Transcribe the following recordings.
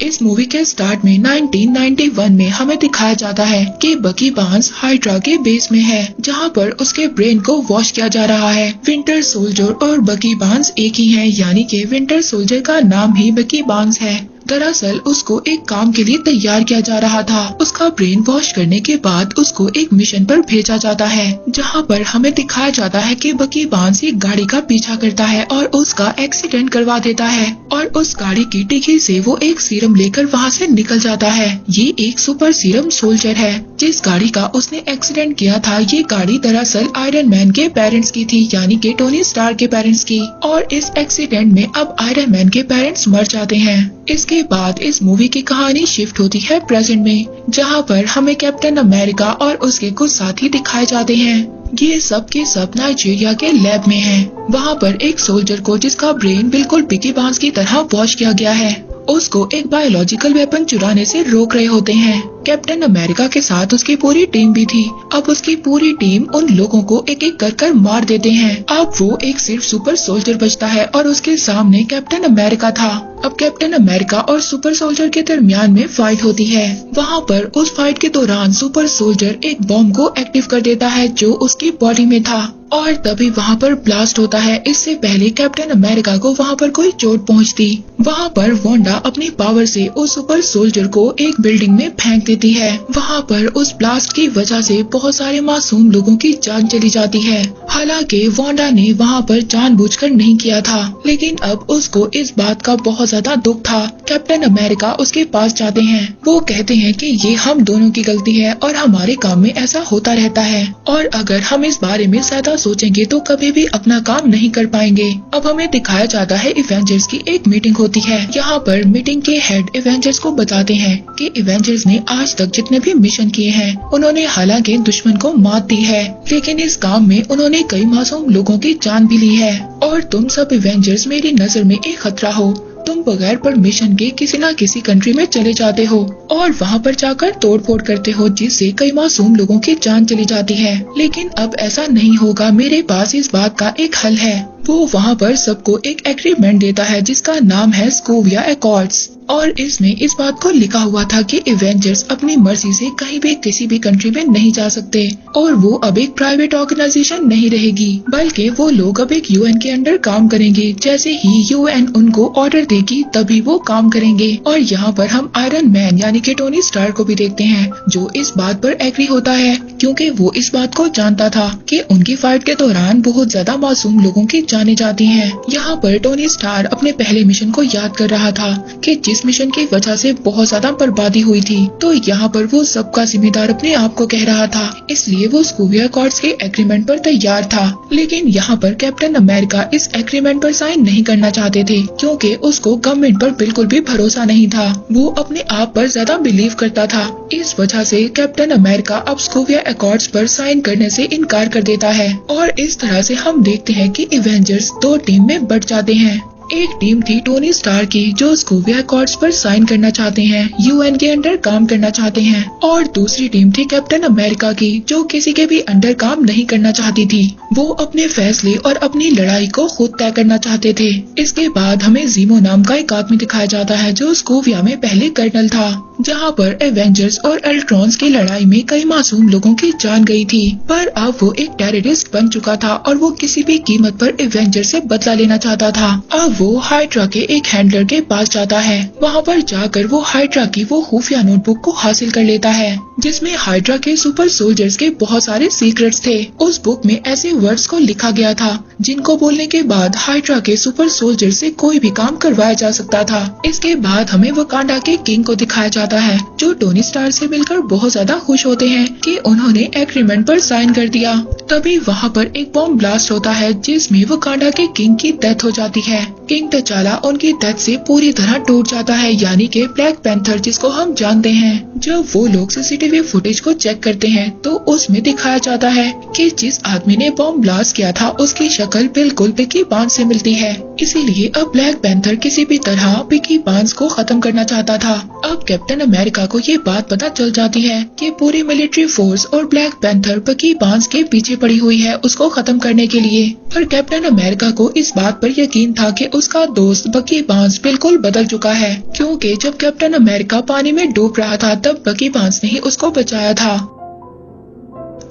इस मूवी के स्टार्ट में 1991 में हमें दिखाया जाता है कि बकी बार्न्स हाइड्रा के बेस में है, जहां पर उसके ब्रेन को वॉश किया जा रहा है। विंटर सोल्जर और बकी बार्न्स एक ही हैं, यानी कि विंटर सोल्जर का नाम ही बकी बार्न्स है। दरअसल उसको एक काम के लिए तैयार किया जा रहा था। उसका ब्रेन वॉश करने के बाद उसको एक मिशन पर भेजा जाता है, जहां पर हमें दिखाया जाता है कि बकी बार्न्स एक गाड़ी का पीछा करता है और उसका एक्सीडेंट करवा देता है और उस गाड़ी की डिग्गी से वो एक सीरम लेकर वहां से निकल जाता है। ये एक सुपर सीरम सोल्जर है। जिस गाड़ी का उसने एक्सीडेंट किया था, ये गाड़ी दरअसल आयरन मैन के पेरेंट्स की थी, यानी कि टोनी स्टार्क के पेरेंट्स की। और इस एक्सीडेंट में अब आयरन मैन के पेरेंट्स मर जाते हैं। इसके बाद इस मूवी की कहानी शिफ्ट होती है प्रेजेंट में, जहां पर हमें कैप्टन अमेरिका और उसके कुछ साथी दिखाए जाते हैं। ये सब के सब नाइजीरिया के लैब में हैं। वहां पर एक सोल्जर को, जिसका ब्रेन बिल्कुल बकी बार्न्स की तरह वॉश किया गया है, उसको एक बायोलॉजिकल वेपन चुराने से रोक रहे होते हैं। कैप्टन अमेरिका के साथ उसकी पूरी टीम भी थी। अब उसकी पूरी टीम उन लोगों को एक एक कर मार देते हैं। अब वो एक सिर्फ सुपर सोल्जर बचता है और उसके सामने कैप्टन अमेरिका था। अब कैप्टन अमेरिका और सुपर सोल्जर के दरमियान में फाइट होती है। वहाँ पर उस फाइट के दौरान सुपर सोल्जर एक बॉम्ब को एक्टिव कर देता है जो उसकी बॉडी में था और तभी वहाँ पर ब्लास्ट होता है। इससे पहले कैप्टन अमेरिका को वहाँ पर कोई चोट पहुँचती, वहाँ पर वांडा अपनी पावर से उस सुपर सोल्जर को एक बिल्डिंग में फेंक देती है। वहाँ पर उस ब्लास्ट की वजह से बहुत सारे मासूम लोगों की जान चली जाती है। हालांकि वांडा ने वहाँ पर जानबूझकर नहीं किया था, लेकिन अब उसको इस बात का बहुत ज्यादा दुख था। कैप्टन अमेरिका उसके पास जाते हैं। वो कहते हैं कि ये हम दोनों की गलती है और हमारे काम में ऐसा होता रहता है और अगर हम इस बारे में ज्यादा सोचेंगे तो कभी भी अपना काम नहीं कर पाएंगे। अब हमें दिखाया जाता है इवेंजर्स की एक मीटिंग होती है। यहाँ पर मीटिंग के हेड इवेंजर्स को बताते हैं कि इवेंजर्स ने आज तक जितने भी मिशन किए हैं, उन्होंने हालांकि दुश्मन को मात दी है, लेकिन इस काम में उन्होंने कई मासूम लोगों की जान भी ली है। और तुम सब इवेंजर्स मेरी नजर में एक खतरा हो। तुम बगैर परमिशन के किसी न किसी कंट्री में चले जाते हो और वहाँ पर जाकर तोड़फोड़ करते हो, जिससे कई मासूम लोगों की जान चली जाती है। लेकिन अब ऐसा नहीं होगा। मेरे पास इस बात का एक हल है। वो वहाँ पर सबको एक एग्रीमेंट देता है जिसका नाम है सोकोविया एकॉर्ड्स और इसमें इस बात को लिखा हुआ था कि इवेंजर्स अपनी मर्जी से कहीं भी किसी भी कंट्री में नहीं जा सकते और वो अब एक प्राइवेट ऑर्गेनाइजेशन नहीं रहेगी, बल्कि वो लोग अब एक यूएन के अंडर काम करेंगे। जैसे ही यूएन उनको ऑर्डर देगी तभी वो काम करेंगे। और यहाँ पर हम आयरन मैन यानी कि टोनी स्टार्क को भी देखते हैं, जो इस बात पर एग्री होता है, क्योंकि वो इस बात को जानता था कि उनकी फाइट के दौरान बहुत ज्यादा मासूम लोगों की जाने जाती हैं। यहाँ पर टोनी स्टार्क अपने पहले मिशन को याद कर रहा था कि जिस मिशन की वजह से बहुत ज्यादा बर्बादी हुई थी, तो यहाँ पर वो सबका जिम्मेदार अपने आप को कह रहा था। इसलिए वो सोकोविया एकॉर्ड्स के एग्रीमेंट पर तैयार था। लेकिन यहाँ पर कैप्टन अमेरिका इस एग्रीमेंट पर साइन नहीं करना चाहते थे, क्योंकि उसको गवर्नमेंट पर बिल्कुल भी भरोसा नहीं था। वो अपने आप पर ज्यादा बिलीव करता था। इस वजह से कैप्टन अमेरिका अब सोकोविया एकॉर्ड्स पर साइन करने से इनकार कर देता है और इस तरह से हम देखते हैं कि इवेंजर्स दो टीम में बट जाते हैं। एक टीम थी टोनी स्टार्क की, जो सोकोविया एकॉर्ड्स पर साइन करना चाहते हैं, यूएन के अंडर काम करना चाहते हैं, और दूसरी टीम थी कैप्टन अमेरिका की, जो किसी के भी अंडर काम नहीं करना चाहती थी। वो अपने फैसले और अपनी लड़ाई को खुद तय करना चाहते थे। इसके बाद हमें जीमो नाम का एक आदमी दिखाया जाता है, जो सोकोविया में पहले कर्नल था, जहाँ पर एवेंजर्स और अल्ट्रॉन्स की लड़ाई में कई मासूम लोगों की जान गई थी। पर अब वो एक टेररिस्ट बन चुका था और वो किसी भी कीमत पर एवेंजर से बदला लेना चाहता था। अब वो हाइड्रा के एक हैंडलर के पास जाता है। वहाँ पर जाकर वो हाइड्रा की वो खुफिया नोटबुक को हासिल कर लेता है, जिसमें हाइड्रा के सुपर सोल्जर्स के बहुत सारे सीक्रेट्स थे। उस बुक में ऐसे वर्ड्स को लिखा गया था जिनको बोलने के बाद हाइड्रा के सुपर सोल्जर से कोई भी काम करवाया जा सकता था। इसके बाद हमें वकांडा के किंग को दिखाया जाता है, जो टोनी स्टार्क से मिलकर बहुत ज्यादा खुश होते हैं कि उन्होंने एग्रीमेंट पर साइन कर दिया। तभी वहाँ पर एक बॉम्ब ब्लास्ट होता है, जिसमें वकांडा के किंग की डेथ हो जाती है। किंग तचाला उनकी डेथ से पूरी तरह टूट जाता है, यानी कि ब्लैक पैंथर जिसको हम जानते हैं। जब वो लोग सीसीटीवी फुटेज को चेक करते हैं तो उसमें दिखाया जाता है कि जिस आदमी ने बॉम्ब ब्लास्ट किया था उसकी शक्ल बिल्कुल बकी बार्न्स से मिलती है। इसीलिए अब ब्लैक पैंथर किसी भी तरह बकी बार्न्स को खत्म करना चाहता था। अब कैप्टन अमेरिका को ये बात पता चल जाती है कि पूरी मिलिट्री फोर्स और ब्लैक पैंथर बकी बार्न्स के पीछे पड़ी हुई है उसको खत्म करने के लिए। पर कैप्टन अमेरिका को इस बात पर यकीन था कि उसका दोस्त बकी बार्न्स बिल्कुल बदल चुका है, क्योंकि जब कैप्टन अमेरिका पानी में डूब रहा था तब बकी बार्न्स ने ही उसको बचाया था।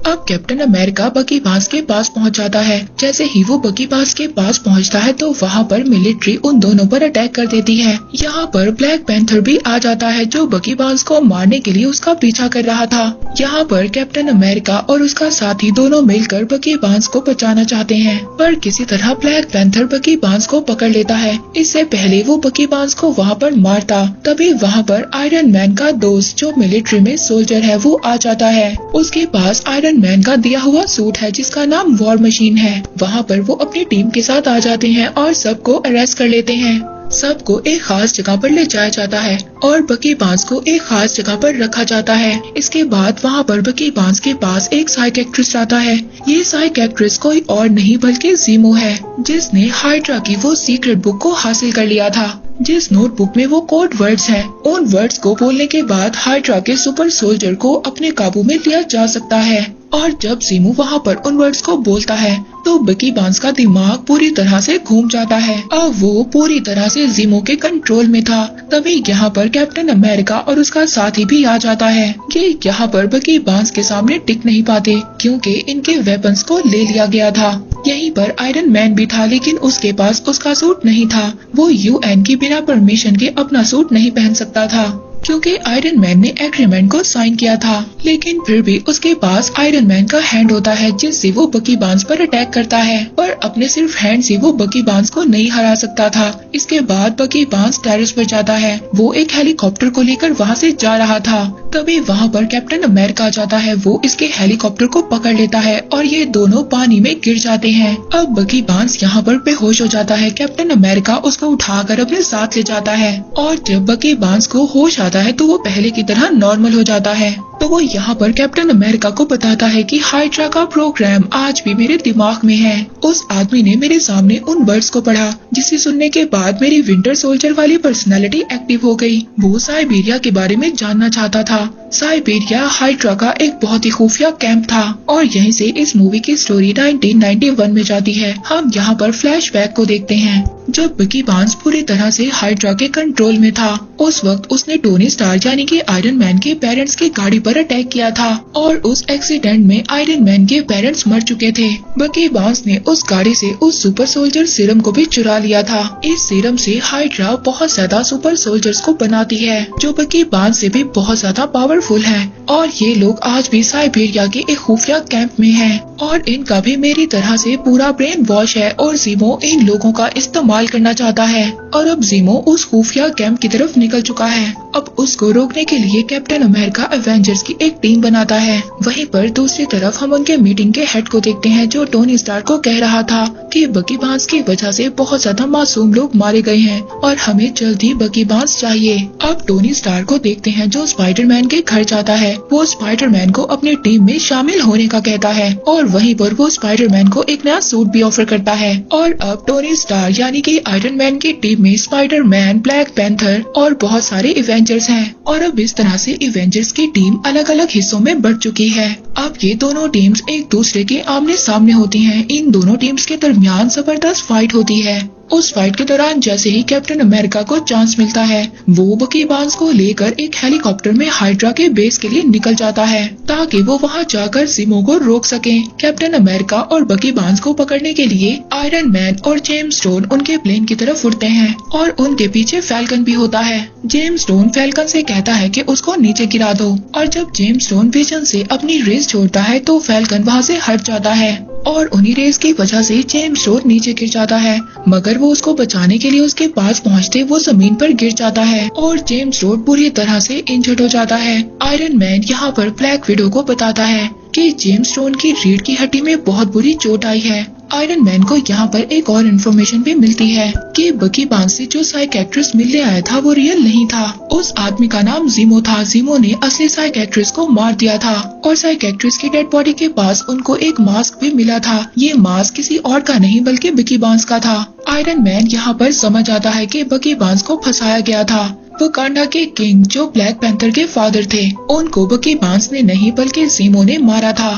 अब कैप्टन अमेरिका बकी बार्न्स के पास पहुंच जाता है। जैसे ही वो बकी बार्न्स के पास पहुंचता है तो वहां पर मिलिट्री उन दोनों पर अटैक कर देती है। यहाँ पर ब्लैक पैंथर भी आ जाता है जो बकी बार्न्स को मारने के लिए उसका पीछा कर रहा था। यहाँ पर कैप्टन अमेरिका और उसका साथी दोनों मिलकर बकी बार्न्स को बचाना चाहते हैं, पर किसी तरह ब्लैक पैंथर बकी बार्न्स को पकड़ लेता है। इससे पहले वो बकी बार्न्स को वहाँ पर मारता, तभी वहाँ पर आयरन मैन का दोस्त जो मिलिट्री में सोल्जर है वो आ जाता है। उसके पास आयरन मैन का दिया हुआ सूट है जिसका नाम वॉर मशीन है। वहाँ पर वो अपनी टीम के साथ आ जाते हैं और सबको अरेस्ट कर लेते हैं। सबको एक खास जगह पर ले जाया जाता है और बकी बार्न्स को एक खास जगह पर रखा जाता है। इसके बाद वहाँ पर बकी बार्न्स के पास एक साइकियाट्रिस्ट आता है। ये साइकियाट्रिस्ट कोई और नहीं बल्कि ज़ीमो है, जिसने हाइड्रा की वो सीक्रेट बुक को हासिल कर लिया था, जिस नोटबुक में वो कोड वर्ड्स हैं। उन वर्ड्स को बोलने के बाद हाइड्रा के सुपर सोल्जर को अपने काबू में लिया जा सकता है। और जब ज़ीमो वहाँ पर उन वर्ड्स को बोलता है तो बकी बार्न्स का दिमाग पूरी तरह से घूम जाता है। अब वो पूरी तरह से ज़ीमो के कंट्रोल में था। तभी यहाँ पर कैप्टन अमेरिका और उसका साथी भी आ जाता है। ये यहाँ पर बकी बार्न्स के सामने टिक नहीं पाते क्योंकि इनके वेपन्स को ले लिया गया था। यहीं पर आयरन मैन भी था, लेकिन उसके पास उसका सूट नहीं था। वो UN की बिना परमिशन के अपना सूट नहीं पहन सकता था क्योंकि आयरन मैन ने एग्रीमेंट को साइन किया था। लेकिन फिर भी उसके पास आयरन मैन का हैंड होता है जिससे वो बकी बार्न्स पर अटैक करता है, पर अपने सिर्फ हैंड से वो बकी बार्न्स को नहीं हरा सकता था। इसके बाद बकी बार्न्स टेरेस पर जाता है। वो एक हेलीकॉप्टर को लेकर वहाँ से जा रहा था। तभी वहाँ पर कैप्टन अमेरिका आ जाता है। वो इसके हेलीकॉप्टर को पकड़ लेता है और ये दोनों पानी में गिर जाते हैं। अब बकी बार्न्स यहाँ पर बेहोश हो जाता है। कैप्टन अमेरिका उसको उठाकर अपने साथ ले जाता है और जब बकी बार्न्स को होश आता है तो वो पहले की तरह नॉर्मल हो जाता है। तो वो यहाँ पर कैप्टन अमेरिका को बताता है कि हाइड्रा का प्रोग्राम आज भी मेरे दिमाग में है। उस आदमी ने मेरे सामने उन वर्ड्स को पढ़ा जिसे सुनने के बाद मेरी विंटर सोल्जर वाली पर्सनालिटी एक्टिव हो गई। वो साइबेरिया के बारे में जानना चाहता था। साइबेरिया हाइड्रा का एक बहुत ही खुफिया कैंप था और यहीं से इस मूवी की स्टोरी 1991 में जाती है। हम यहाँ पर फ्लैशबैक को देखते हैं। जब बकी बार्न्स पूरी तरह से हाइड्रा के कंट्रोल में था, उस वक्त उसने टोनी स्टार्क यानी कि आयरन मैन के पेरेंट्स की गाड़ी पर अटैक किया था और उस एक्सीडेंट में आयरन मैन के पेरेंट्स मर चुके थे। बकी बार्न्स ने उस गाड़ी से उस सुपर सोल्जर सीरम को भी चुरा लिया था। इस सीरम से हाइड्रा बहुत ज्यादा सुपर सोल्जर्स को बनाती है जो बकी बार्न्स से भी बहुत ज्यादा पावरफुल है और ये लोग आज भी साइबेरिया के एक खुफिया कैंप में हैं और इनका भी मेरी तरह से पूरा ब्रेन वॉश है और ज़ीमो इन लोगों का इस्तेमाल करना चाहता है। और अब ज़ीमो उस खुफिया कैंप की तरफ निकल चुका है। अब उसको रोकने के लिए कैप्टन अमेरिका एवेंजर्स की एक टीम बनाता है। वहीं पर दूसरी तरफ हम उनके मीटिंग के हेड को देखते हैं जो टोनी स्टार्क को कह रहा था कि बकी बार्न्स की वजह से बहुत ज्यादा मासूम लोग मारे गए हैं और हमें जल्दी बकी बार्न्स चाहिए। अब टोनी स्टार्क को देखते हैं जो स्पाइडरमैन के घर जाता है। वो स्पाइडरमैन को अपनी टीम में शामिल होने का कहता है और वहीं पर वो स्पाइडरमैन को एक नया सूट भी ऑफर करता है। और अब टोनी स्टार्क यानी कि आयरन मैन की टीम में स्पाइडरमैन, ब्लैक पैंथर और बहुत सारे इवेंजर्स हैं और अब इस तरह से इवेंजर्स की टीम अलग अलग हिस्सों में बढ़ चुकी है। अब ये दोनों टीम्स एक दूसरे के आमने सामने होती हैं। इन दोनों टीम्स के दरमियान जबरदस्त फाइट होती है। उस फाइट के दौरान जैसे ही कैप्टन अमेरिका को चांस मिलता है वो बकी बार्न्स को लेकर एक हेलीकॉप्टर में हाइड्रा के बेस के लिए निकल जाता है ताकि वो वहां जाकर ज़ीमो को रोक सके। कैप्टन अमेरिका और बकी बार्न्स को पकड़ने के लिए आयरन मैन और जेम्स स्टोन उनके प्लेन की तरफ उड़ते हैं और उनके पीछे फैल्कन भी होता है। जेम्स स्टोन फैल्कन से कहता है कि उसको नीचे गिरा दो और जब जेम्स स्टोन विजन से अपनी रेस छोड़ता है तो फैल्कन वहाँ से हट जाता है और उन्हीं रेस की वजह से जेम्स स्टोन नीचे गिर जाता है, मगर वो उसको बचाने के लिए उसके पास पहुंचते वो जमीन पर गिर जाता है और जेम्स स्टोन बुरी तरह से इंजर्ड हो जाता है। आयरन मैन यहाँ पर ब्लैक विडो को बताता है कि जेम्स स्टोन की रीढ़ की हड्डी में बहुत बुरी चोट आई है आयरन मैन को यहाँ पर एक और इन्फॉर्मेशन भी मिलती है कि बकी बार्न्स से जो साइकियाट्रिस्ट मिलने आया था वो रियल नहीं था। उस आदमी का नाम जीमो था। जीमो ने असली साइकियाट्रिस्ट को मार दिया था और साइकियाट्रिस्ट की डेड बॉडी के पास उनको एक मास्क भी मिला था। ये मास्क किसी और का नहीं बल्कि बकी बार्न्स का था। आयरन मैन यहाँ पर समझ आता है कि बकी बार्न्स को फंसाया गया था। वकांडा के किंग जो ब्लैक पैंथर के फादर थे, उनको बकी बार्न्स ने नहीं बल्कि जीमो ने मारा था।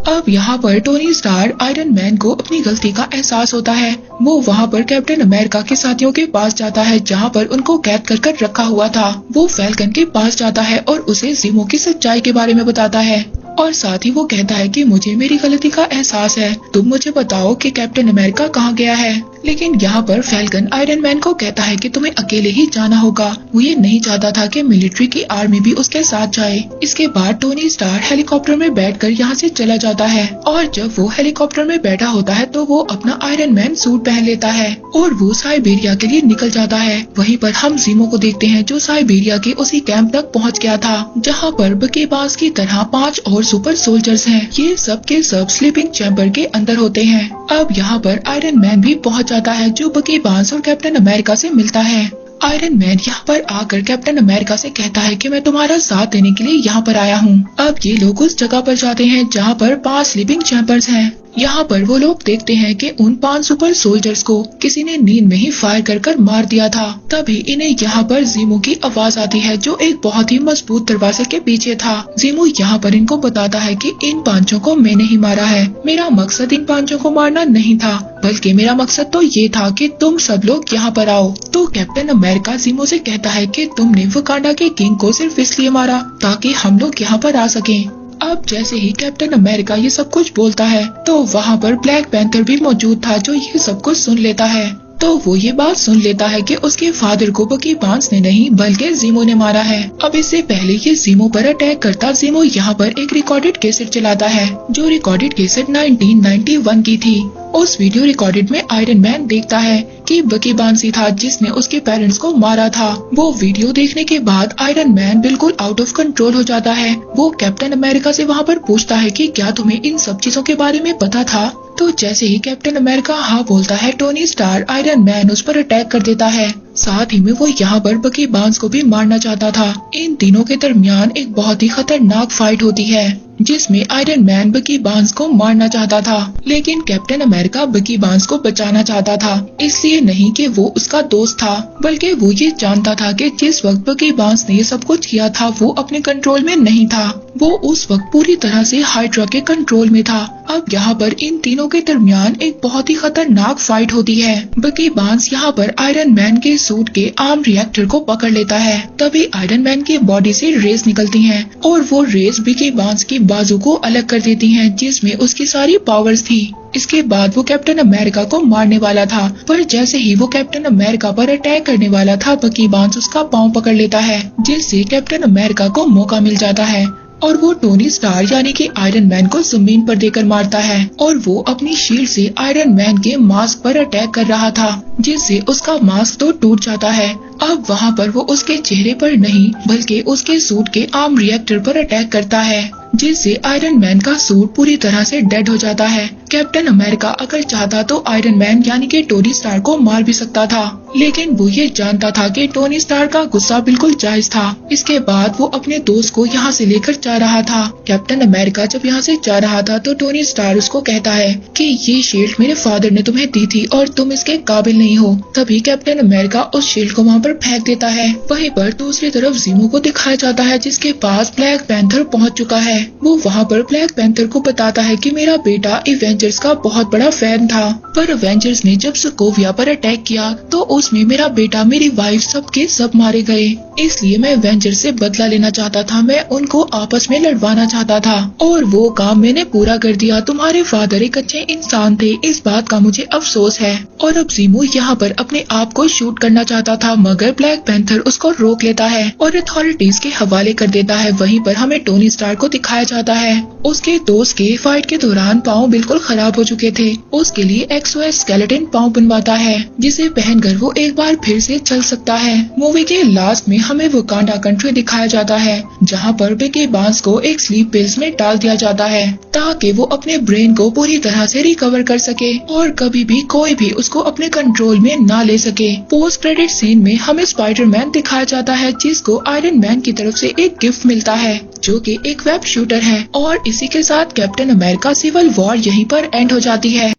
अब यहाँ पर टोनी स्टार्क आयरन मैन को अपनी गलती का एहसास होता है। वो वहाँ पर कैप्टन अमेरिका के साथियों के पास जाता है जहाँ पर उनको कैद कर रखा हुआ था। वो फैल्कन के पास जाता है और उसे जीमो की सच्चाई के बारे में बताता है और साथ ही वो कहता है कि मुझे मेरी गलती का एहसास है, तुम मुझे बताओ कि कैप्टन अमेरिका कहाँ गया है। लेकिन यहाँ पर फैल्कन आयरन मैन को कहता है कि तुम्हें अकेले ही जाना होगा। वो ये नहीं चाहता था कि मिलिट्री की आर्मी भी उसके साथ जाए। इसके बाद टोनी स्टार्क हेलीकॉप्टर में बैठकर यहाँ से चला जाता है और जब वो हेलीकॉप्टर में बैठा होता है तो वो अपना आयरन मैन सूट पहन लेता है और वो साइबेरिया के लिए निकल जाता है। वहीं पर हम जीमो को देखते हैं जो साइबेरिया के उसी कैंप तक पहुँच गया था जहाँ पर बकी बार्न्स की तरह 5 और सुपर सोल्जर्स हैं। ये सब के सब स्लीपिंग चैम्बर के अंदर होते हैं। अब यहाँ पर आयरन मैन भी पहुँच जाता है जो बकी बार्न्स और कैप्टन अमेरिका से मिलता है। आयरन मैन यहाँ पर आकर कैप्टन अमेरिका से कहता है कि मैं तुम्हारा साथ देने के लिए यहाँ पर आया हूँ। अब ये लोग उस जगह पर जाते हैं जहाँ पर 5 स्लीपिंग चैम्बर्स हैं। यहाँ पर वो लोग देखते हैं कि उन 5 सुपर सोल्जर्स को किसी ने नींद में ही फायर कर मार दिया था। तभी इन्हें यहाँ पर जीमो की आवाज आती है जो एक बहुत ही मजबूत दरवाजे के पीछे था। जीमो यहाँ पर इनको बताता है कि इन 5 को मैंने ही मारा है। मेरा मकसद इन 5 को मारना नहीं था बल्कि मेरा मकसद तो ये था कि तुम सब लोग यहाँ पर आओ। तो कैप्टन अमेरिका जीमो से कहता है कि तुमने वकांडा के किंग को सिर्फ इसलिए मारा ताकि हम लोग यहाँ पर आ सकें। अब जैसे ही कैप्टन अमेरिका ये सब कुछ बोलता है तो वहाँ पर ब्लैक पैंथर भी मौजूद था जो ये सब कुछ सुन लेता है। तो वो ये बात सुन लेता है कि उसके फादर को बकी बार्न्स ने नहीं बल्कि जीमो ने मारा है। अब इससे पहले ये जीमो पर अटैक करता जीमो यहाँ पर एक रिकॉर्डेड कैसेट चलाता है जो रिकॉर्डेड कैसेट 1991 की थी। उस वीडियो रिकॉर्डेड में आयरन मैन देखता है कि बकी बार्न्स ही था जिसने उसके पेरेंट्स को मारा था। वो वीडियो देखने के बाद आयरन मैन बिल्कुल आउट ऑफ कंट्रोल हो जाता है। वो कैप्टन अमेरिका से वहाँ पर पूछता है कि क्या तुम्हें इन सब चीजों के बारे में पता था। तो जैसे ही कैप्टन अमेरिका हाँ बोलता है टोनी स्टार्क आयरन मैन उस पर अटैक कर देता है। साथ ही में वो यहाँ पर बकी बार्न्स को भी मारना चाहता था। इन तीनों के दरमियान एक बहुत ही खतरनाक फाइट होती है जिसमें आयरन मैन बकी बार्न्स को मारना चाहता था लेकिन कैप्टन अमेरिका बकी बार्न्स को बचाना चाहता था। इसलिए नहीं कि वो उसका दोस्त था बल्कि वो ये जानता था कि जिस वक्त बकी बार्न्स ने ये सब कुछ किया था वो अपने कंट्रोल में नहीं था। वो उस वक्त पूरी तरह से हाइड्रा के कंट्रोल में था। अब यहाँ पर इन तीनों के दरमियान एक बहुत ही खतरनाक फाइट होती है। बकी बार्न्स यहाँ पर आयरन मैन के सूट के आर्म रिएक्टर को पकड़ लेता है। तभी आयरन मैन की बॉडी से रेस निकलती हैं और वो रेस बकी बार्न्स की बाजू को अलग कर देती हैं जिसमें उसकी सारी पावर्स थी। इसके बाद वो कैप्टन अमेरिका को मारने वाला था पर जैसे ही वो कैप्टन अमेरिका पर अटैक करने वाला था बकी बार्न्स उसका पाँव पकड़ लेता है जिससे कैप्टन अमेरिका को मौका मिल जाता है और वो टोनी स्टार्क यानी कि आयरन मैन को जमीन पर देकर मारता है और वो अपनी शील्ड से आयरन मैन के मास्क पर अटैक कर रहा था जिससे उसका मास्क तो टूट जाता है। अब वहाँ पर वो उसके चेहरे पर नहीं बल्कि उसके सूट के आर्म रिएक्टर पर अटैक करता है जिससे आयरन मैन का सूट पूरी तरह से डेड हो जाता है। कैप्टन अमेरिका अगर चाहता तो आयरन मैन यानी कि टोनी स्टार्क को मार भी सकता था लेकिन वो ये जानता था कि टोनी स्टार्क का गुस्सा बिल्कुल जायज था। इसके बाद वो अपने दोस्त को यहाँ से लेकर जा रहा था। कैप्टन अमेरिका जब यहाँ से जा रहा था तो टोनी स्टार्क उसको कहता है कि ये शील्ड मेरे फादर ने तुम्हें दी थी और तुम इसके काबिल नहीं हो। तभी कैप्टन अमेरिका उस शील्ड को वहाँ पर फेंक देता है। वहीं पर दूसरी तरफ जीमो को दिखाया जाता है जिसके पास ब्लैक पैंथर पहुँच चुका है। वो वहाँ पर ब्लैक पैंथर को बताता है कि मेरा बेटा एवेंजर्स का बहुत बड़ा फैन था पर एवेंजर्स ने जब सोकोविया पर अटैक किया तो उसमें मेरा बेटा मेरी वाइफ सबके सब मारे गए। इसलिए मैं एवेंजर्स से बदला लेना चाहता था। मैं उनको आपस में लड़वाना चाहता था और वो काम मैंने पूरा कर दिया। तुम्हारे फादर एक अच्छे इंसान थे, इस बात का मुझे अफसोस है। और अब जीमो यहाँ पर अपने आप को शूट करना चाहता था मगर ब्लैक पैंथर उसको रोक लेता है और अथॉरिटीज के हवाले कर देता है। वहीं पर हमें टोनी स्टार्क को दिखाया जाता है उसके दोस्त के फाइट के दौरान पाँव बिल्कुल खराब हो चुके थे। उसके लिए एक्सओएस स्केलेटन पाँव बनवाता है जिसे पहनकर वो एक बार फिर से चल सकता है। मूवी के लास्ट में हमें वकांडा कंट्री दिखाया जाता है जहाँ पर बकी बार्न्स को एक स्लीप पिल्स में डाल दिया जाता है ताकि वो अपने ब्रेन को पूरी तरह से रिकवर कर सके और कभी भी कोई भी उसको अपने कंट्रोल में ना ले सके। पोस्ट क्रेडिट सीन में हमें स्पाइडरमैन दिखाया जाता है जिसको आयरन मैन की तरफ से एक गिफ्ट मिलता है जो कि एक वेब शूटर है। और इसी के साथ कैप्टन अमेरिका सिविल वॉर यहीं पर एंड हो जाती है।